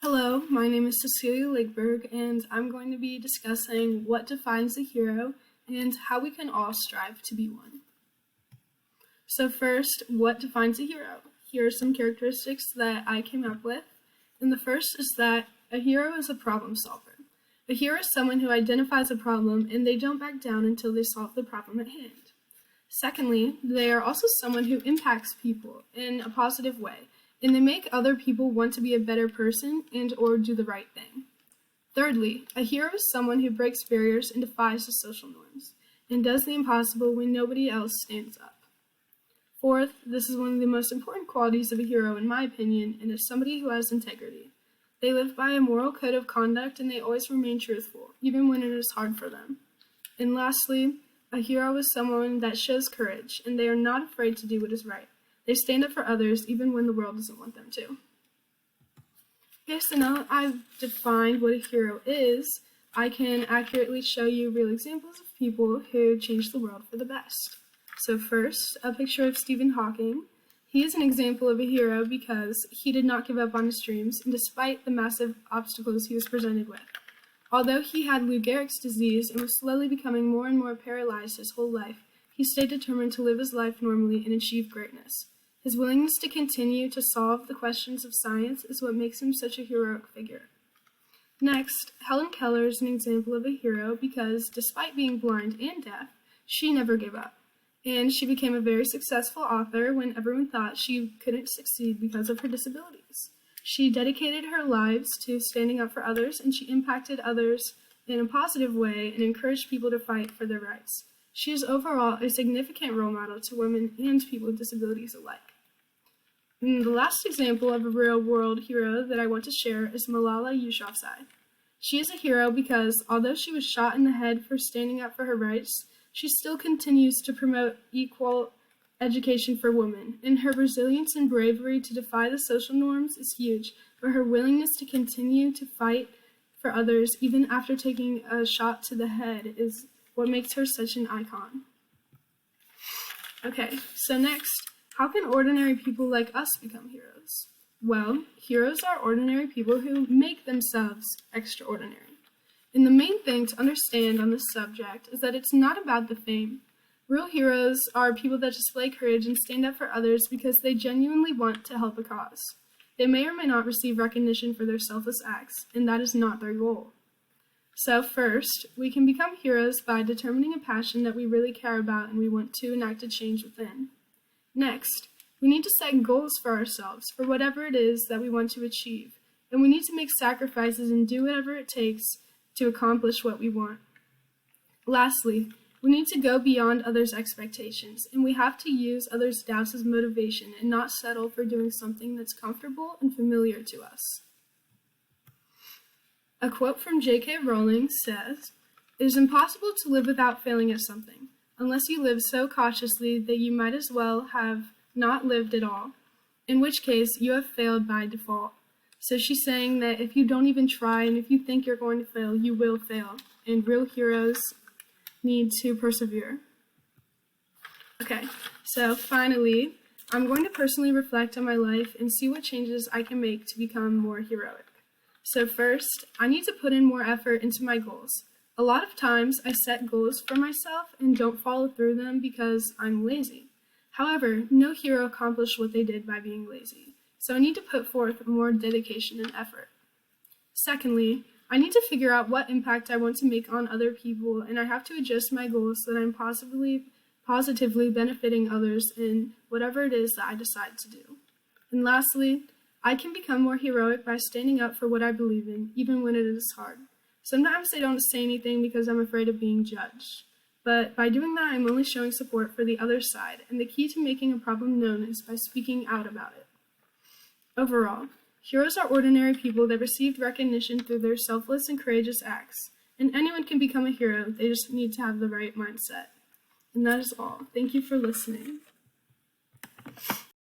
Hello, my name is Cecilia Lakeberg, and I'm going to be discussing what defines a hero and how we can all strive to be one. So first, what defines a hero? Here are some characteristics that I came up with, and the first is that a hero is a problem solver. A hero is someone who identifies a problem and they don't back down until they solve the problem at hand. Secondly, they are also someone who impacts people in a positive way, and they make other people want to be a better person and or do the right thing. Thirdly, a hero is someone who breaks barriers and defies the social norms, and does the impossible when nobody else stands up. Fourth, this is one of the most important qualities of a hero in my opinion, and is somebody who has integrity. They live by a moral code of conduct and they always remain truthful, even when it is hard for them. And lastly, a hero is someone that shows courage, and they are not afraid to do what is right. They stand up for others even when the world doesn't want them to. Okay, so now that I've defined what a hero is, I can accurately show you real examples of people who changed the world for the best. So first, a picture of Stephen Hawking. He is an example of a hero because he did not give up on his dreams, and despite the massive obstacles he was presented with. Although he had Lou Gehrig's disease and was slowly becoming more and more paralyzed his whole life, he stayed determined to live his life normally and achieve greatness. His willingness to continue to solve the questions of science is what makes him such a heroic figure. Next, Helen Keller is an example of a hero because, despite being blind and deaf, she never gave up. And she became a very successful author when everyone thought she couldn't succeed because of her disabilities. She dedicated her lives to standing up for others, and she impacted others in a positive way and encouraged people to fight for their rights. She is overall a significant role model to women and people with disabilities alike. And the last example of a real-world hero that I want to share is Malala Yousafzai. She is a hero because, although she was shot in the head for standing up for her rights, she still continues to promote equal education for women, and her resilience and bravery to defy the social norms is huge, but her willingness to continue to fight for others even after taking a shot to the head is what makes her such an icon. Okay, so next, how can ordinary people like us become heroes? Well, heroes are ordinary people who make themselves extraordinary. And the main thing to understand on this subject is that it's not about the fame. Real heroes are people that display courage and stand up for others because they genuinely want to help a cause. They may or may not receive recognition for their selfless acts, and that is not their goal. So first, we can become heroes by determining a passion that we really care about and we want to enact a change within. Next, we need to set goals for ourselves for whatever it is that we want to achieve, and we need to make sacrifices and do whatever it takes to accomplish what we want. Lastly, we need to go beyond others' expectations, and we have to use others' doubts as motivation and not settle for doing something that's comfortable and familiar to us. A quote from J.K. Rowling says, "It is impossible to live without failing at something, unless you live so cautiously that you might as well have not lived at all, in which case you have failed by default." So she's saying that if you don't even try and if you think you're going to fail, you will fail, and real heroes need to persevere. Okay, so finally, I'm going to personally reflect on my life and see what changes I can make to become more heroic. So first, I need to put in more effort into my goals. A lot of times I set goals for myself and don't follow through them because I'm lazy. However, no hero accomplished what they did by being lazy, so I need to put forth more dedication and effort. Secondly, I need to figure out what impact I want to make on other people, and I have to adjust my goals so that I'm positively benefiting others in whatever it is that I decide to do. And lastly, I can become more heroic by standing up for what I believe in, even when it is hard. Sometimes I don't say anything because I'm afraid of being judged. But by doing that, I'm only showing support for the other side, and the key to making a problem known is by speaking out about it. Overall, heroes are ordinary people that received recognition through their selfless and courageous acts, and anyone can become a hero, they just need to have the right mindset. And that is all. Thank you for listening.